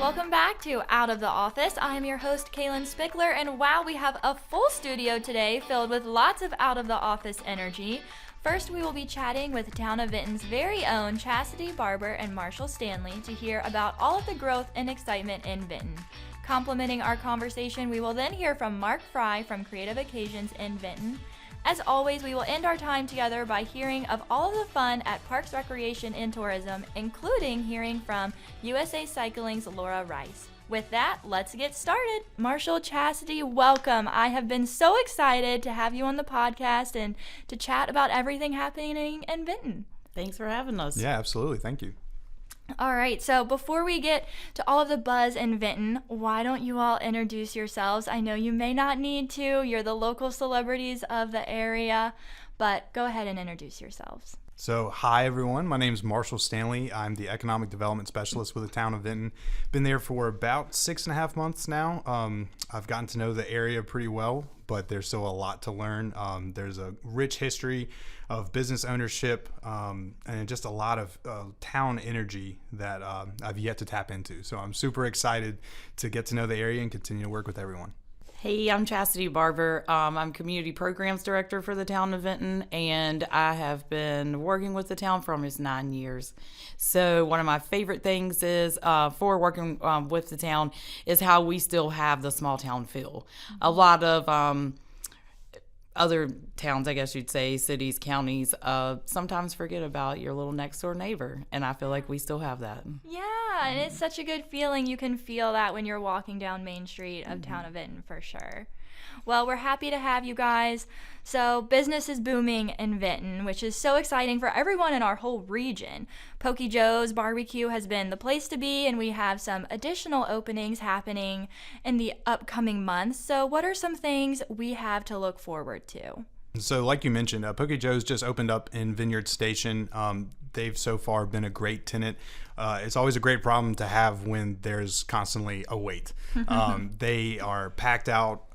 Welcome back to Out of the Office. I am your host, Kaelyn Spickler, and wow, we have a full studio today filled with lots of Out of the Office energy. First, we will be chatting with Town of Vinton's very own Chastity Barber and Marshall Stanley to hear about all of the growth and excitement in Vinton. Complementing our conversation, we will then hear from Mark Frye from Creative Occasions in Vinton. As always, we will end our time together by hearing of all of the fun at Parks, Recreation, and Tourism, including hearing from USA Cycling's Laura Rice. With that, let's get started. Marshall, Chastity, welcome. I have been so excited to have you on the podcast and to chat about everything happening in Vinton. Thanks for having us. Yeah, absolutely. Thank you. All right, so before we get to all of the buzz in Vinton, why don't you all introduce yourselves? I know you may not need to. You're the local celebrities of the area, but go ahead and introduce yourselves. So, hi everyone. My name is Marshall Stanley. I'm the Economic Development Specialist with the Town of Vinton. Been there for about 6.5 months now. I've gotten to know the area pretty well, but there's still a lot to learn. There's a rich history of business ownership and just a lot of town energy that I've yet to tap into. So I'm super excited to get to know the area and continue to work with everyone. Hey, I'm Chastity Barber. I'm Community Programs Director for the Town of Vinton, and I have been working with the town for almost 9 years. So one of my favorite things is for working with the town is how we still have the small town feel. A lot of other towns, I guess you'd say, cities, counties, sometimes forget about your little next door neighbor, and I feel like we still have that. Yeah, and it's such a good feeling. You can feel that when you're walking down Main Street of Town of Vinton for sure. Well, we're happy to have you guys. So business is booming in Vinton, which is so exciting for everyone in our whole region. Pokey Joe's Barbecue has been the place to be, and we have some additional openings happening in the upcoming months. So what are some things we have to look forward to? So like you mentioned, Pokey Joe's just opened up in Vineyard Station. They've so far been a great tenant. It's always a great problem to have when there's constantly a wait. They are packed out,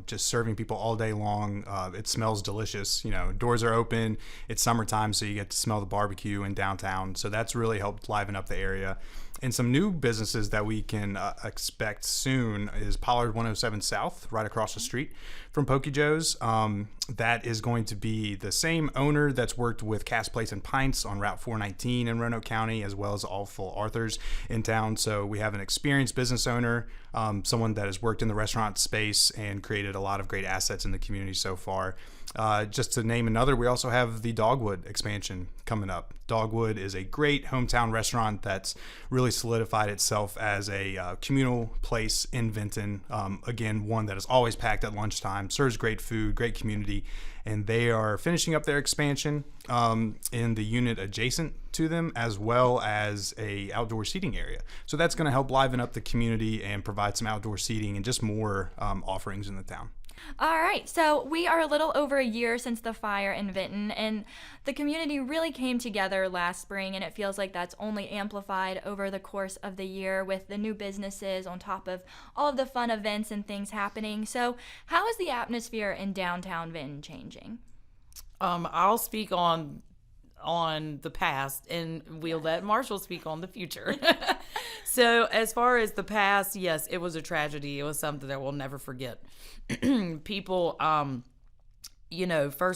just serving people all day long. It smells delicious. You know, doors are open. It's summertime, so you get to smell the barbecue in downtown. So that's really helped liven up the area. And some new businesses that we can expect soon is Pollard 107 South, right across the street from Pokey Joe's. That is going to be the same owner that's worked with Cass Plates and Pints on Route 419 in Roanoke County, as well as all full Arthurs in town. So we have an experienced business owner, someone that has worked in the restaurant space and created a lot of great assets in the community so far. Just to name another, we also have the Dogwood expansion coming up. Dogwood is a great hometown restaurant that's really solidified itself as a communal place in Vinton. Again, one that is always packed at lunchtime, serves great food, great community, and they are finishing up their expansion in the unit adjacent to them, as well as a outdoor seating area. So that's going to help liven up the community and provide some outdoor seating and just more offerings in the town. All right, so we are a little over a year since the fire in Vinton, and the community really came together last spring, and it feels like that's only amplified over the course of the year with the new businesses on top of all of the fun events and things happening. So how is the atmosphere in downtown Vinton changing? I'll speak on the past, and we'll let Marshall speak on the future. So as far as the past, yes, it was a tragedy. It was something that we'll never forget. People, first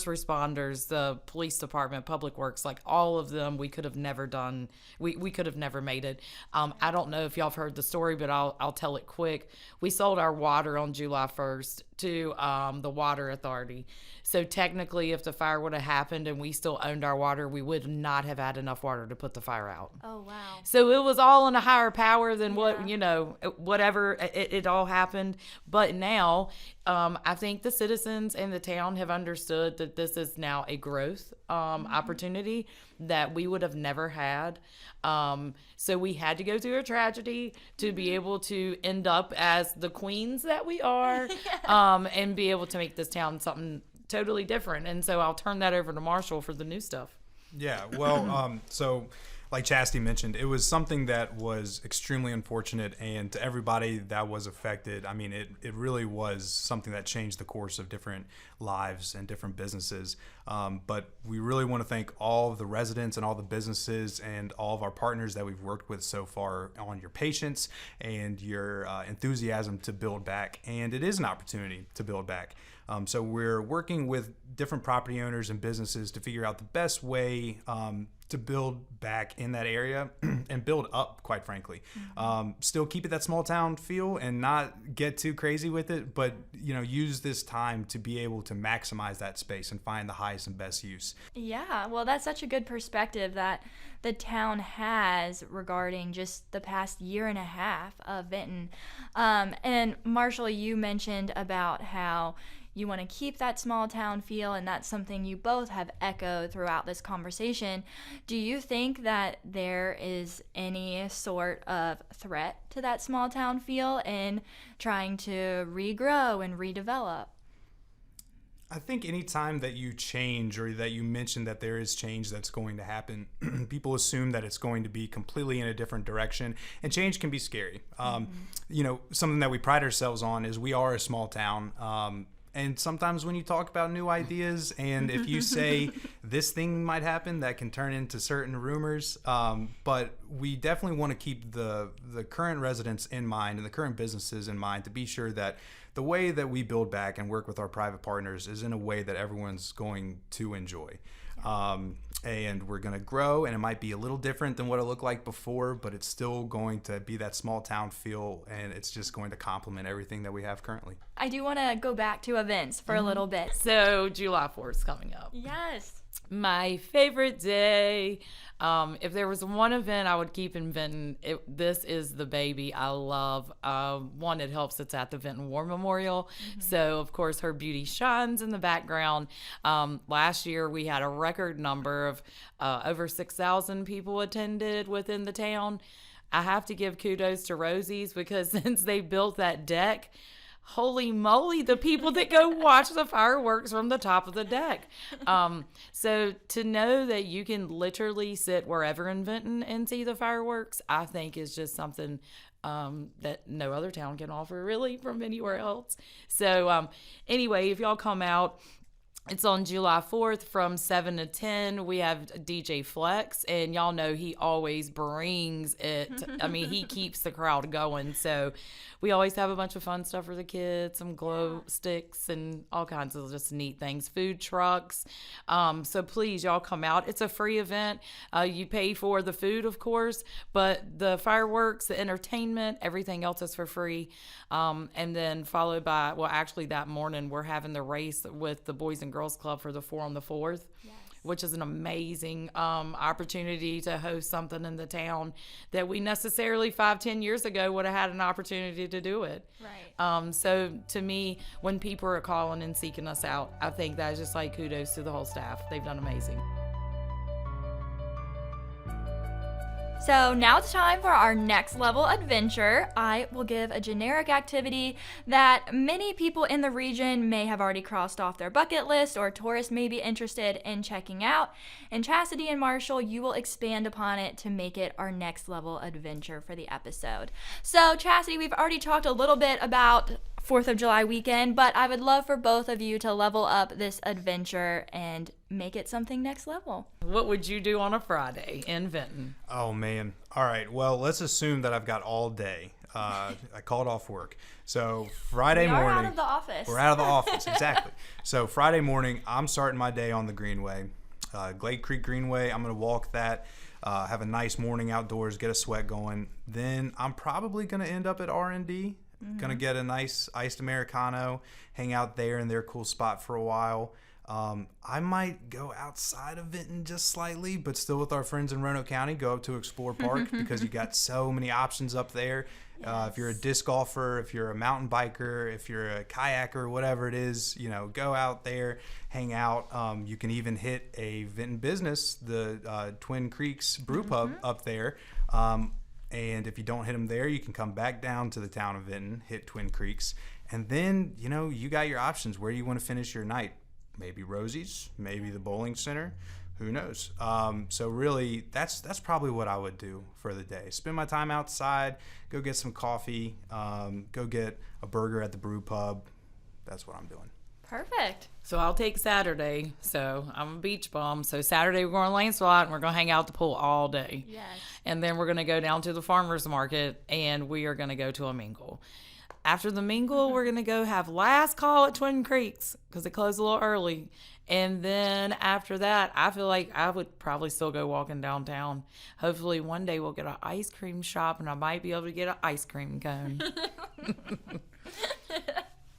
responders, the police department, public works, like all of them, we could have never done. We could have never made it. I don't know if y'all have heard the story, but I'll tell it quick. We sold our water on July 1st to the Water Authority. So technically, if the fire would have happened and we still owned our water, we would not have had enough water to put the fire out. Oh, wow. So it was all in a higher power than whatever, it all happened. But now, I think the citizens and the town have understood that this is now a growth opportunity that we would have never had. So we had to go through a tragedy to be able to end up as the queens that we are, and be able to make this town something totally different. And so I'll turn that over to Marshall for the new stuff. Yeah, well, so like Chastity mentioned, it was something that was extremely unfortunate, and to everybody that was affected, I mean, it really was something that changed the course of different lives and different businesses. But we really want to thank all of the residents and all the businesses and all of our partners that we've worked with so far on your patience and your enthusiasm to build back. And it is an opportunity to build back. So we're working with different property owners and businesses to figure out the best way to build back in that area and build up, quite frankly. Still keep it that small town feel and not get too crazy with it, but use this time to be able to maximize that space and find the highest and best use. Yeah, well, that's such a good perspective that the town has regarding just the past year and a half of Vinton. And Marshall, you mentioned about how you want to keep that small town feel, and that's something you both have echoed throughout this conversation. Do you think that there is any sort of threat to that small town feel in trying to regrow and redevelop? I think any time that you change or that you mention that there is change that's going to happen, people assume that it's going to be completely in a different direction, and change can be scary. Something that we pride ourselves on is we are a small town. And sometimes when you talk about new ideas, and if you say this thing might happen, that can turn into certain rumors. But we definitely want to keep the current residents in mind and the current businesses in mind to be sure that the way that we build back and work with our private partners is in a way that everyone's going to enjoy. And we're going to grow, and it might be a little different than what it looked like before, but it's still going to be that small town feel, and it's just going to complement everything that we have currently. I do want to go back to events for a little bit. So July 4th is coming up. Yes. My favorite day. If there was one event I would keep in Vinton, this is the baby I love. One, it helps it's at the Vinton War Memorial. So, of course, her beauty shines in the background. Last year, we had a record number of over 6,000 people attended within the town. I have to give kudos to Rosie's because since they built that deck, holy moly, the people that go watch the fireworks from the top of the deck. So to know that you can literally sit wherever in Vinton and see the fireworks, I think is just something that no other town can offer really from anywhere else. So anyway, if y'all come out, it's on July 4th from 7 to 10. We have DJ Flex, and y'all know he always brings it. I mean, he keeps the crowd going. So we always have a bunch of fun stuff for the kids, some glow sticks and all kinds of just neat things, food trucks. So please, y'all come out. It's a free event. You pay for the food, of course, but the fireworks, the entertainment, everything else is for free. And then followed by, well, actually that morning we're having the race with the Boys and Girls Club for the 4 on the 4th. Yes. Which is an amazing opportunity to host something in the town that we necessarily 5-10 years ago would have had an opportunity to do it. Right. So to me, when people are calling and seeking us out, I think that is just like kudos to the whole staff. They've done amazing. So now it's time for our next level adventure. I will give a generic activity that many people in the region may have already crossed off their bucket list or tourists may be interested in checking out. And Chastity and Marshall, you will expand upon it to make it our next level adventure for the episode. So Chastity, we've already talked a little bit about 4th of July weekend, but I would love for both of you to level up this adventure and make it something next level. What would you do on a Friday in Vinton? Oh, man. All right. Well, let's assume that I've got all day. I called off work. So Friday morning. We're out of the office. We're out of the office, exactly. So Friday morning, I'm starting my day on the Greenway, Glade Creek Greenway. I'm going to walk that, have a nice morning outdoors, get a sweat going. Then I'm probably going to end up at R&D. Gonna get a nice iced Americano, hang out there in their cool spot for a while. I might go outside of Vinton just slightly, but still with our friends in Roanoke County, go up to Explore Park because you got so many options up there. Yes. If you're a disc golfer, if you're a mountain biker, if you're a kayaker, whatever it is, go out there, hang out. You can even hit a Vinton business, the Twin Creeks Brew Pub up there. And if you don't hit them there, you can come back down to the town of Vinton, hit Twin Creeks, and then, you got your options. Where do you want to finish your night? Maybe Rosie's, maybe the bowling center, who knows? So really, that's probably what I would do for the day. Spend my time outside, go get some coffee, go get a burger at the brew pub. That's what I'm doing. Perfect. So I'll take Saturday. So I'm a beach bum. So Saturday we're going to Lancelot and we're going to hang out at the pool all day. Yes. And then we're going to go down to the farmer's market and we are going to go to a mingle. After the mingle, we're going to go have last call at Twin Creeks because it closed a little early. And then after that, I feel like I would probably still go walking downtown. Hopefully one day we'll get an ice cream shop and I might be able to get an ice cream cone.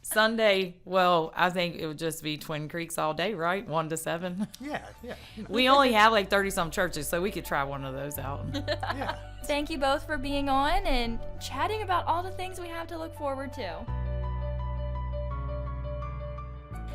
Sunday, well, I think it would just be Twin Creeks all day, right? 1 to 7. Yeah. We only have like 30-some churches, so we could try one of those out. Yeah. Thank you both for being on and chatting about all the things we have to look forward to.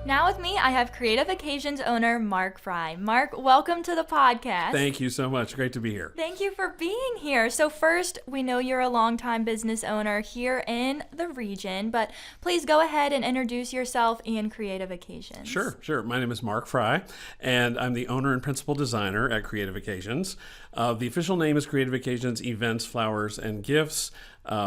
Now with me, I have Creative Occasions owner Mark Frye. Mark, welcome to the podcast. Thank you so much. Great to be here. Thank you for being here. So first, we know you're a longtime business owner here in the region, but please go ahead and introduce yourself and Creative Occasions. Sure. My name is Mark Frye, and I'm the owner and principal designer at Creative Occasions. The official name is Creative Occasions Events, Flowers, and Gifts.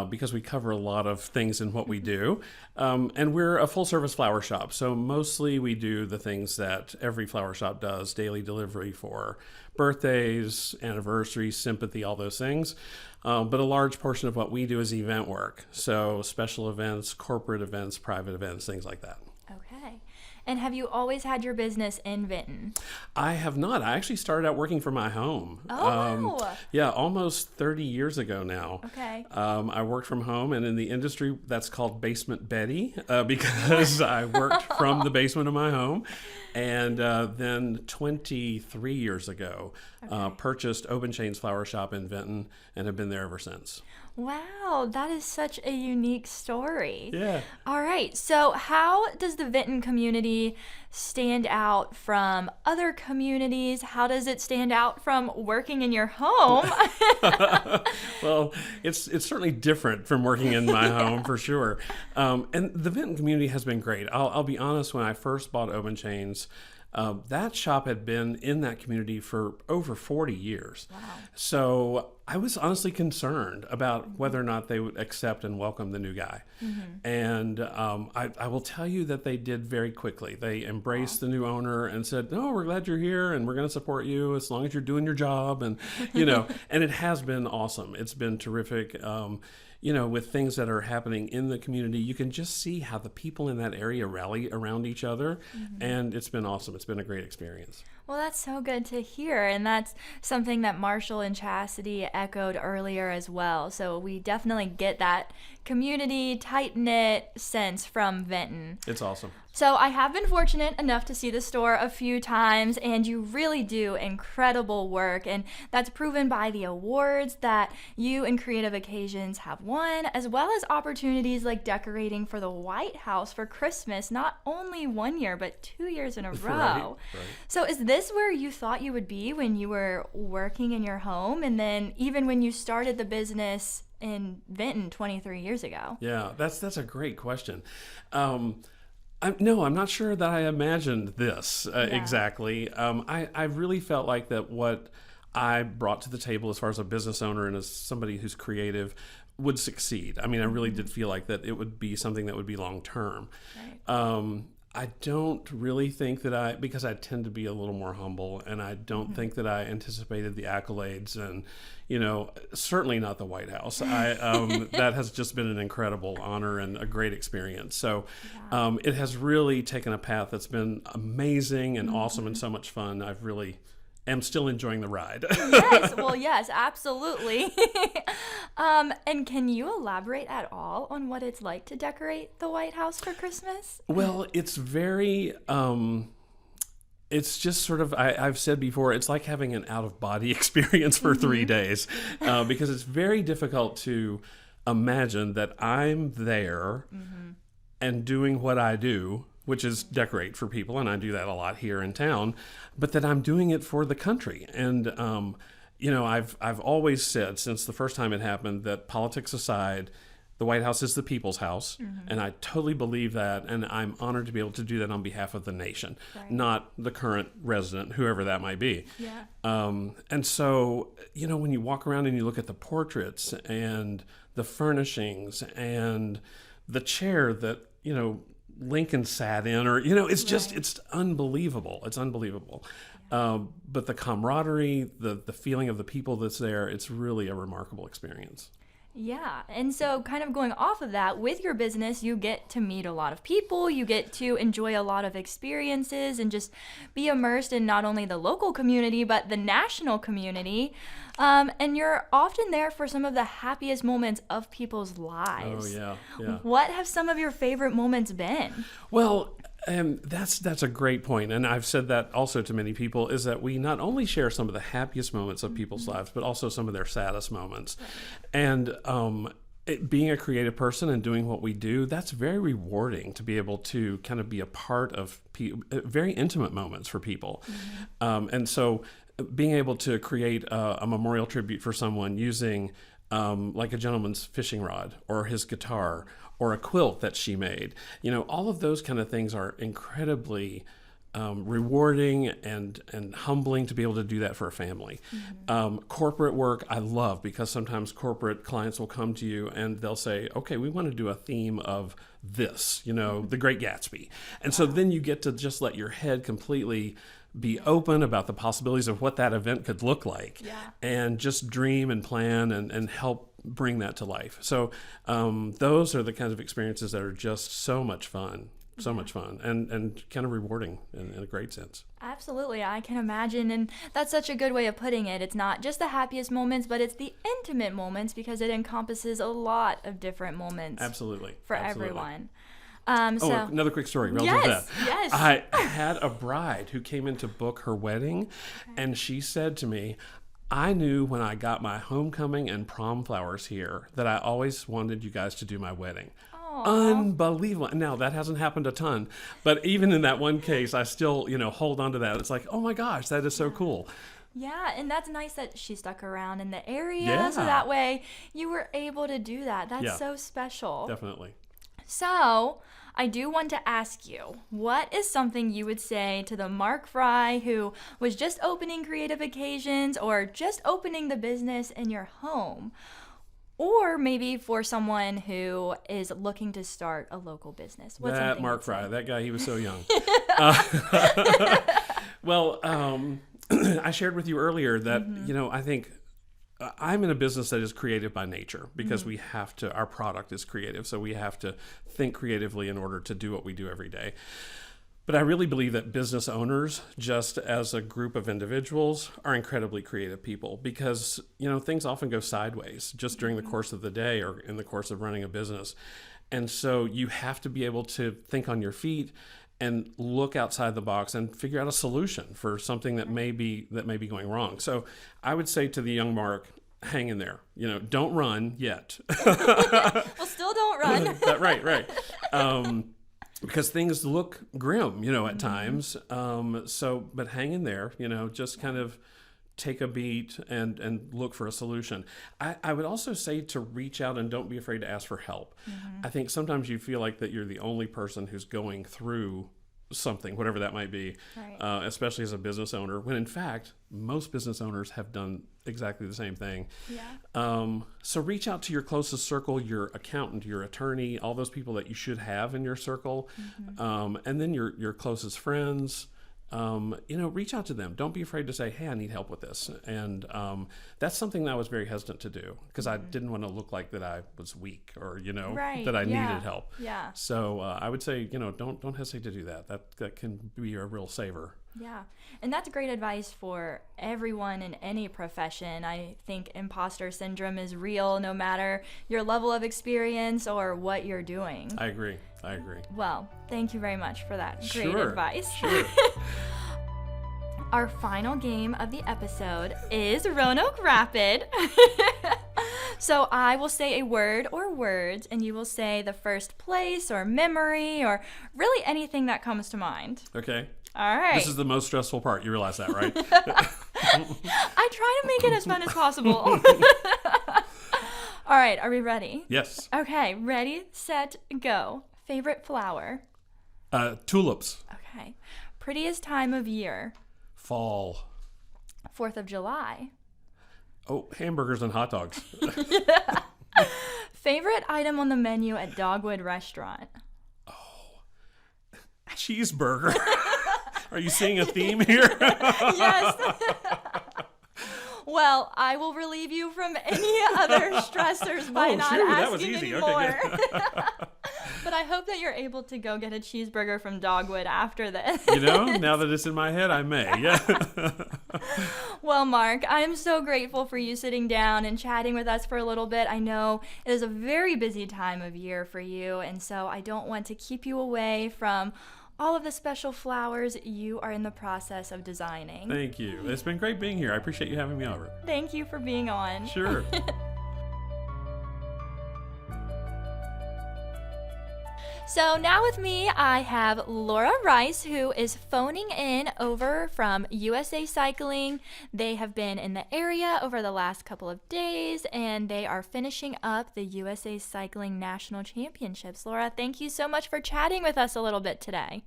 Because we cover a lot of things in what we do. And we're a full-service flower shop, so mostly we do the things that every flower shop does, daily delivery for birthdays, anniversaries, sympathy, all those things. But a large portion of what we do is event work, so special events, corporate events, private events, things like that. Okay. And have you always had your business in Vinton? I have not. I actually started out working from my home. Oh, wow. Yeah, almost 30 years ago now. Okay. I worked from home, and in the industry, that's called Basement Betty, because I worked from the basement of my home. And then 23 years ago, purchased Open Chains Flower Shop in Vinton and have been there ever since. Wow, that is such a unique story. Yeah. All right, so how does the Vinton community stand out from other communities? How does it stand out from working in your home? Well, it's certainly different from working in my home for sure. And the Vinton community has been great. I'll be honest, when I first bought Open Chains, that shop had been in that community for over 40 years. Wow. So I was honestly concerned about whether or not they would accept and welcome the new guy. Mm-hmm. And I will tell you that they did very quickly. They embraced the new owner and said, no, we're glad you're here and we're going to support you as long as you're doing your job. And, and it has been awesome. It's been terrific. With things that are happening in the community, you can just see how the people in that area rally around each other. Mm-hmm. And it's been awesome. It's been a great experience. Well, that's so good to hear. And that's something that Marshall and Chastity echoed earlier as well. So we definitely get that community, tight-knit sense from Vinton. It's awesome. So I have been fortunate enough to see the store a few times, and you really do incredible work, and that's proven by the awards that you and Creative Occasions have won, as well as opportunities like decorating for the White House for Christmas, not only 1 year, but 2 years in a row. Right. So is this where you thought you would be when you were working in your home, and then even when you started the business in Vinton 23 years ago? Yeah, that's a great question. I'm not sure that I imagined this exactly. I really felt like that what I brought to the table as far as a business owner and as somebody who's creative would succeed. I mean, I really did feel like that it would be something that would be long term. Right. I don't really think that because I tend to be a little more humble, and I don't think that I anticipated the accolades, and certainly not the White House. That has just been an incredible honor and a great experience. So it has really taken a path that's been amazing and awesome and so much fun. I really am still enjoying the ride. Yes, absolutely. And can you elaborate at all on what it's like to decorate the White House for Christmas? Well, it's very, it's just sort of, I've said before, it's like having an out-of-body experience for 3 days, because it's very difficult to imagine that I'm there and doing what I do, which is decorate for people, and I do that a lot here in town, but that I'm doing it for the country. And I've always said since the first time it happened that politics aside, the White House is the people's house, and I totally believe that, and I'm honored to be able to do that on behalf of the nation, not the current resident, whoever that might be. Yeah. And so, when you walk around and you look at the portraits and the furnishings and the chair that, Lincoln sat in, or, it's just, it's unbelievable. It's unbelievable. But the camaraderie, the feeling of the people that's there, it's really a remarkable experience. Yeah. And so kind of going off of that, with your business, you get to meet a lot of people, you get to enjoy a lot of experiences and just be immersed in not only the local community, but the national community. And you're often there for some of the happiest moments of people's lives. Oh, yeah. What have some of your favorite moments been? Well, that's a great point, and I've said that also to many people, is that we not only share some of the happiest moments of people's lives, but also some of their saddest moments. And being a creative person and doing what we do, that's very rewarding to be able to kind of be a part of very intimate moments for people. And so being able to create a memorial tribute for someone using like a gentleman's fishing rod or his guitar or a quilt that she made, all of those kind of things are incredibly rewarding and humbling to be able to do that for a family. Corporate work I love, because sometimes corporate clients will come to you and they'll say, okay, we want to do a theme of this, The Great Gatsby. And so then you get to just let your head completely be open about the possibilities of what that event could look like, and just dream and plan and help bring that to life. So those are the kinds of experiences that are just so much fun. So much fun and kind of rewarding in a great sense. Absolutely, I can imagine, and that's such a good way of putting it. It's not just the happiest moments, but it's the intimate moments, because it encompasses a lot of different moments. Absolutely. For everyone. So another quick story relative to that. Yes. I had a bride who came in to book her wedding, and she said to me, I knew when I got my homecoming and prom flowers here that I always wanted you guys to do my wedding. Unbelievable. Now, that hasn't happened a ton, but even in that one case, I still, hold on to that. It's like, oh my gosh, that is so cool. Yeah, and that's nice that she stuck around in the area, so that way you were able to do that. That's so special. Definitely. So, I do want to ask you, what is something you would say to the Mark Frye who was just opening Creative Occasions or just opening the business in your home? Or maybe for someone who is looking to start a local business. What's that Mark Frye, that guy, he was so young. I shared with you earlier that, I think I'm in a business that is creative by nature, because we have to, our product is creative, so we have to think creatively in order to do what we do every day. But I really believe that business owners, just as a group of individuals, are incredibly creative people, because, things often go sideways just during the course of the day or in the course of running a business. And so you have to be able to think on your feet and look outside the box and figure out a solution for something that may be going wrong. So I would say to the young Mark, hang in there. Don't run yet. Well, still don't run. Right. Because things look grim, at times. But hang in there, just kind of take a beat and look for a solution. I would also say to reach out and don't be afraid to ask for help. I think sometimes you feel like that you're the only person who's going through something, whatever that might be, especially as a business owner, when in fact, most business owners have done exactly the same thing. So reach out to your closest circle, your accountant, your attorney, all those people that you should have in your circle, and then your closest friends. Reach out to them. Don't be afraid to say, hey, I need help with this. And that's something that I was very hesitant to do, because I didn't want to look like that I was weak or, that I needed help. Yeah. So I would say, don't hesitate to do that. That can be a real saver. Yeah. And that's great advice for everyone in any profession. I think imposter syndrome is real no matter your level of experience or what you're doing. I agree. Well, thank you very much for that great advice. Sure. Our final game of the episode is Roanoke Rapid. So I will say a word or words, and you will say the first place or memory or really anything that comes to mind. Okay. All right. This is the most stressful part. You realize that, right? I try to make it as fun as possible. All right, are we ready? Yes. Okay, ready, set, go. Favorite flower? Tulips. Okay. Prettiest time of year? Fall. 4th of July. Oh, hamburgers and hot dogs. Favorite item on the menu at Dogwood Restaurant? Cheeseburger. Are you seeing a theme here? Yes. Well, I will relieve you from any other stressors by not that was asking easy. anymore. Okay, But I hope that you're able to go get a cheeseburger from Dogwood after this. Now that it's in my head, I may. Yeah. Well, Mark, I am so grateful for you sitting down and chatting with us for a little bit. I know it is a very busy time of year for you, and so I don't want to keep you away from all of the special flowers you are in the process of designing. Thank you. It's been great being here. I appreciate you having me over. Thank you for being on. Sure. So now with me, I have Laura Rice, who is phoning in over from USA Cycling. They have been in the area over the last couple of days, and they are finishing up the USA Cycling National Championships. Laura, thank you so much for chatting with us a little bit today.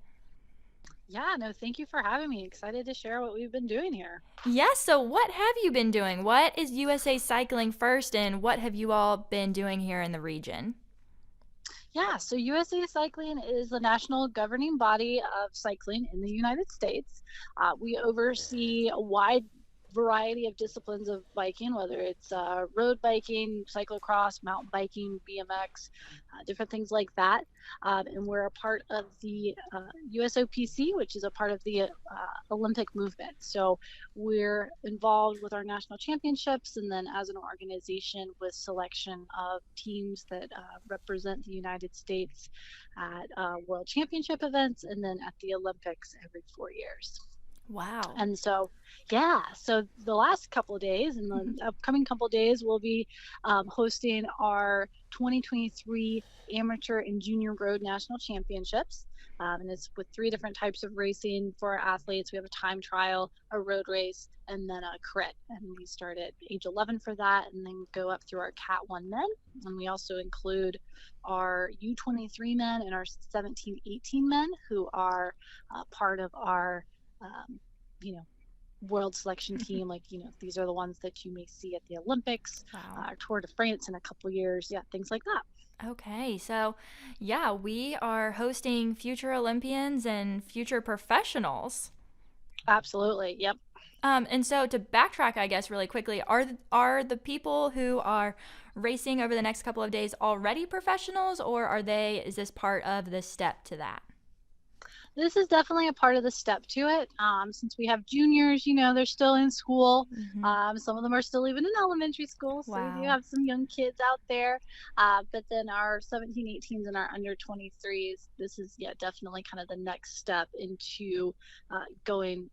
Yeah, no, thank you for having me. Excited to share what we've been doing here. Yes, so what have you been doing? What is USA Cycling first, and what have you all been doing here in the region? Yeah, so USA Cycling is the national governing body of cycling in the United States. We oversee a wide variety of disciplines of biking, whether it's road biking, cyclocross, mountain biking, BMX, different things like that. And we're a part of the USOPC, which is a part of the Olympic movement. So we're involved with our national championships, and then as an organization with selection of teams that represent the United States at World Championship events, and then at the Olympics every 4 years. Wow. And so, yeah, so the last couple of days and the upcoming couple of days, we'll be hosting our 2023 Amateur and Junior Road National Championships. And it's with 3 different types of racing for our athletes. We have a time trial, a road race, and then a crit. And we start at age 11 for that, and then go up through our Cat 1 men. And we also include our U23 men and our 17-18 men, who are part of our world selection team. Like, these are the ones that you may see at the Olympics, Wow. Tour de France in a couple years. Yeah, things like that. Okay, so yeah, we are hosting future Olympians and future professionals. Absolutely. Yep. And so to backtrack, I guess, really quickly, are the people who are racing over the next couple of days already professionals, or is this part of the step to that? This is definitely a part of the step to it. Since we have juniors, they're still in school. Mm-hmm. Some of them are still even in elementary school. So Wow. we do have some young kids out there. But then our 17, 18s and our under 23s, this is definitely kind of the next step into going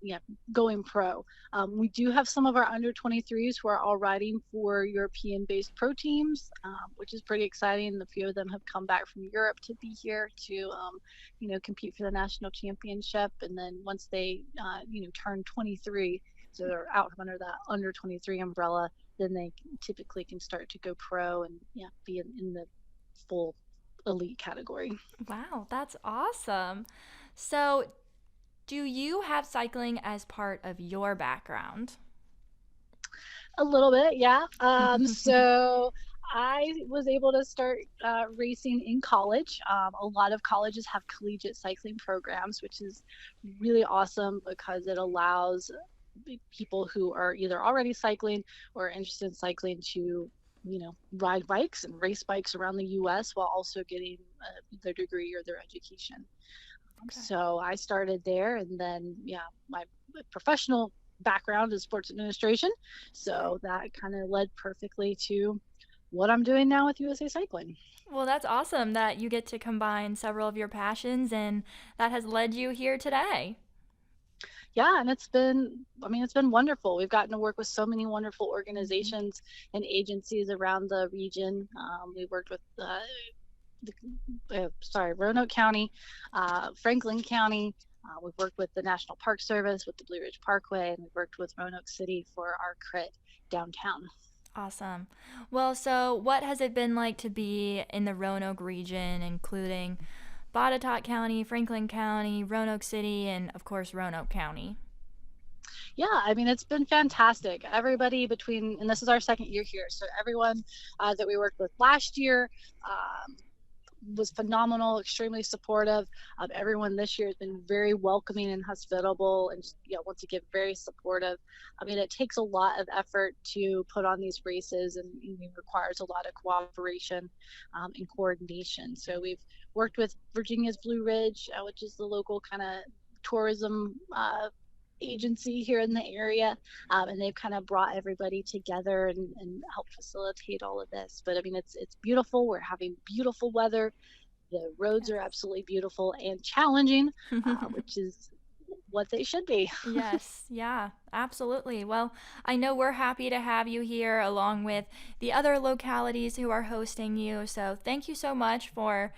pro. We do have some of our under 23s who are all riding for European-based pro teams, which is pretty exciting. A few of them have come back from Europe to be here to compete for the national championship. And then once they turn 23, so they're out from under that under 23 umbrella, then they typically can start to go pro and be in the full elite category. Wow, that's awesome. So do you have cycling as part of your background? A little bit, yeah. So I was able to start racing in college. A lot of colleges have collegiate cycling programs, which is really awesome because it allows people who are either already cycling or interested in cycling to, ride bikes and race bikes around the U.S. while also getting their degree or their education. Okay. So I started there, and then, my professional background is sports administration. So that kind of led perfectly to what I'm doing now with USA Cycling. Well, that's awesome that you get to combine several of your passions, and that has led you here today. Yeah, and it's been wonderful. We've gotten to work with so many wonderful organizations and agencies around the region. We worked with Roanoke County, Franklin County. We've worked with the National Park Service with the Blue Ridge Parkway, and we've worked with Roanoke City for our crit downtown. Awesome. Well, so what has it been like to be in the Roanoke region, including Botetourt County, Franklin County, Roanoke City, and of course Roanoke County? Yeah, I mean, it's been fantastic. Everybody and this is our second year here, so everyone that we worked with last year was phenomenal, extremely supportive. Everyone this year has been very welcoming and hospitable, and just, once again, very supportive. I mean, it takes a lot of effort to put on these races, and it requires a lot of cooperation and coordination. So we've worked with Virginia's Blue Ridge, which is the local kind of tourism agency here in the area, and they've kind of brought everybody together and helped facilitate all of this. But I mean, it's beautiful. We're having beautiful weather. The roads are absolutely beautiful and challenging, which is what they should be. Yes, yeah, absolutely. Well, I know we're happy to have you here along with the other localities who are hosting you. So thank you so much for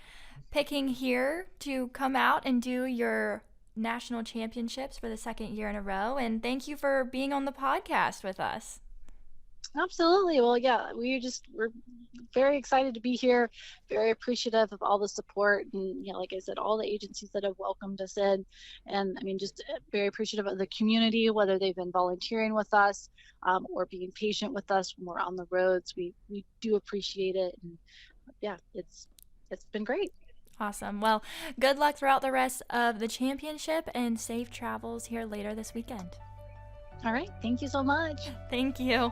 picking here to come out and do your national championships for the second year in a row, and thank you for being on the podcast with us. Absolutely. Well, yeah, we're very excited to be here, very appreciative of all the support, and like I said, all the agencies that have welcomed us in, and I mean, just very appreciative of the community, whether they've been volunteering with us or being patient with us when we're on the roads. We do appreciate it, and yeah, it's been great. Awesome. Well, good luck throughout the rest of the championship and safe travels here later this weekend. All right. Thank you so much. Thank you.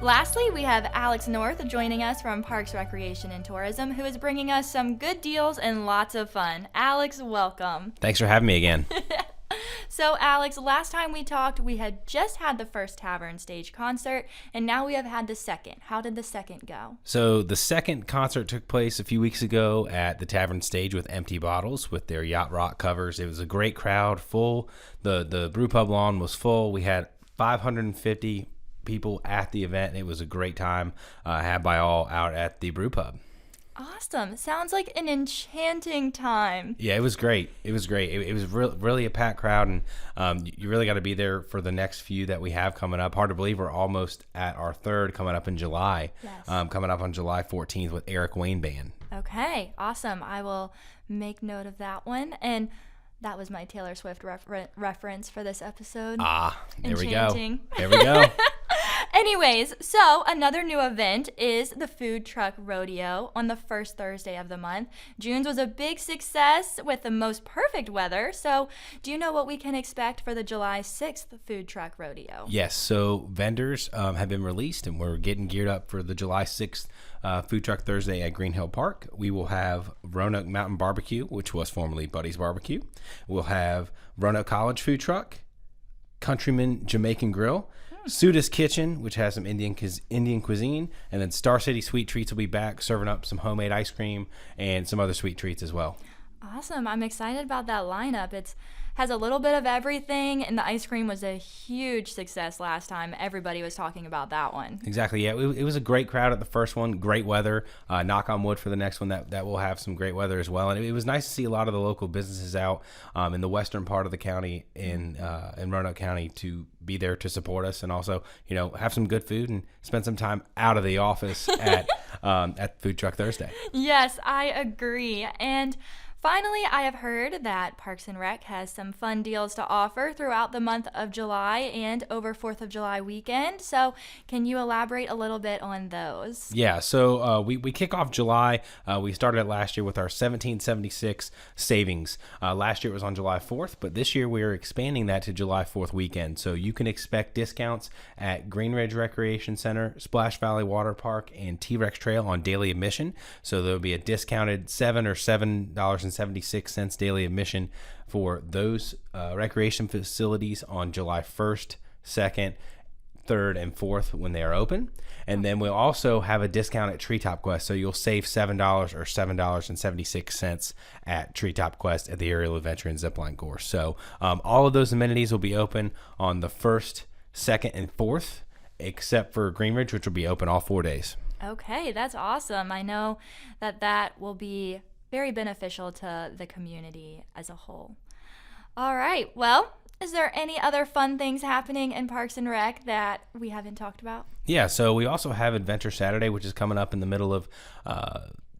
Lastly, we have Alex North joining us from Parks, Recreation, and Tourism, who is bringing us some good deals and lots of fun. Alex, welcome. Thanks for having me again. So, Alex, last time we talked, we had just had the first Tavern Stage concert, and now we have had the second. How did the second go? So the second concert took place a few weeks ago at the Tavern Stage with Empty Bottles with their Yacht Rock covers. It was a great crowd, full. The brew pub lawn was full. We had 550 people at the event, and it was a great time had by all out at the brew pub. Awesome. Sounds like an enchanting time. Yeah, it was great. It was great. It was really a packed crowd, and you really got to be there for the next few that we have coming up. Hard to believe we're almost at our third coming up in July. Yes. Coming up on July 14th with Eric Wayne Band. Okay, awesome. I will make note of that one. And that was my Taylor Swift reference for this episode. There Enchanting. we go. There we go. Anyways, so another new event is the Food Truck Rodeo on the first Thursday of the month. June's was a big success with the most perfect weather. So do you know what we can expect for the July 6th Food Truck Rodeo? Yes, so vendors have been released, and we're getting geared up for the July 6th Food Truck Thursday at Green Hill Park. We will have Roanoke Mountain Barbecue, which was formerly Buddy's Barbecue. We'll have Roanoke College Food Truck, Countryman Jamaican Grill, Suda's Kitchen, which has some Indian cuisine, and then Star City Sweet Treats will be back serving up some homemade ice cream and some other sweet treats as well. Awesome. I'm excited about that lineup. It has a little bit of everything, and the ice cream was a huge success last time. Everybody was talking about that one. Exactly, yeah. It was a great crowd at the first one, great weather. Knock on wood for the next one that will have some great weather as well. And it was nice to see a lot of the local businesses out in the western part of the county in Roanoke County to be there to support us, and also, have some good food and spend some time out of the office at Food Truck Thursday. Yes, I agree. And finally, I have heard that Parks and Rec has some fun deals to offer throughout the month of July and over 4th of July weekend. So can you elaborate a little bit on those? Yeah, so we kick off July. We started it last year with our 1776 savings. Last year it was on July 4th, but this year we're expanding that to July 4th weekend. So you can expect discounts at Green Ridge Recreation Center, Splash Valley Water Park, and T-Rex Trail on daily admission. So there'll be a discounted $7.76 daily admission for those recreation facilities on July 1st, 2nd, 3rd, and 4th when they are open. And then we'll also have a discount at Treetop Quest. So you'll save $7 or $7.76 at Treetop Quest at the Aerial Adventure and Zipline course. So all of those amenities will be open on the 1st, 2nd, and 4th, except for Green Ridge, which will be open all 4 days. Okay, that's awesome. I know that will be very beneficial to the community as a whole. All right, well, Is there any other fun things happening in Parks and Rec that we haven't talked about? Yeah, so we also have Adventure Saturday, which is coming up in the middle of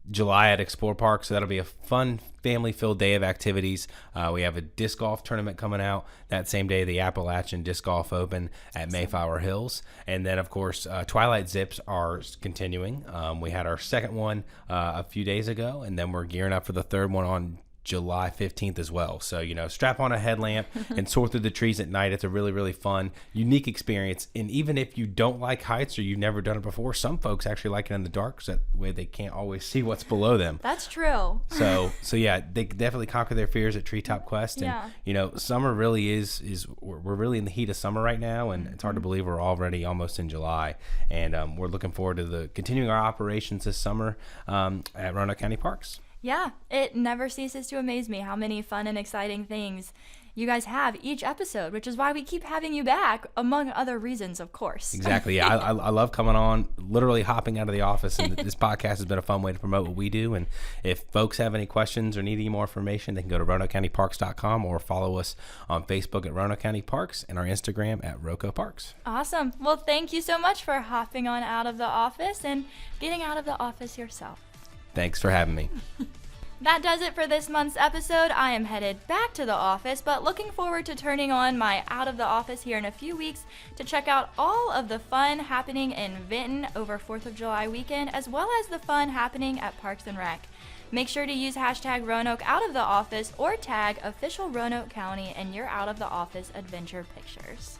July at Explore Park. So that'll be a fun, family-filled day of activities. We have a disc golf tournament coming out that same day, the Appalachian Disc Golf Open at Mayflower Hills. And then, of course, Twilight Zips are continuing. We had our second one a few days ago, and then we're gearing up for the third one on July 15th as well. So, strap on a headlamp and soar through the trees at night. It's a really, really fun, unique experience. And even if you don't like heights or you've never done it before, some folks actually like it in the dark because that way they can't always see what's below them. That's true. So yeah, they definitely conquer their fears at Treetop Quest. And, summer really is we're really in the heat of summer right now. And it's hard to believe we're already almost in July. And we're looking forward to continuing our operations this summer at Roanoke County Parks. Yeah, it never ceases to amaze me how many fun and exciting things you guys have each episode, which is why we keep having you back, among other reasons, of course. Exactly. Yeah, I love coming on, literally hopping out of the office, and this podcast has been a fun way to promote what we do. And if folks have any questions or need any more information, they can go to RoanokeCountyParks.com or follow us on Facebook at Roanoke County Parks and our Instagram at Roco Parks. Awesome. Well, thank you so much for hopping on out of the office and getting out of the office yourself. Thanks for having me. That does it for this month's episode. I am headed back to the office, but looking forward to turning on my out of the office here in a few weeks to check out all of the fun happening in Vinton over 4th of July weekend, as well as the fun happening at Parks and Rec. Make sure to use hashtag Roanoke out of the office or tag official Roanoke County in your out of the office adventure pictures.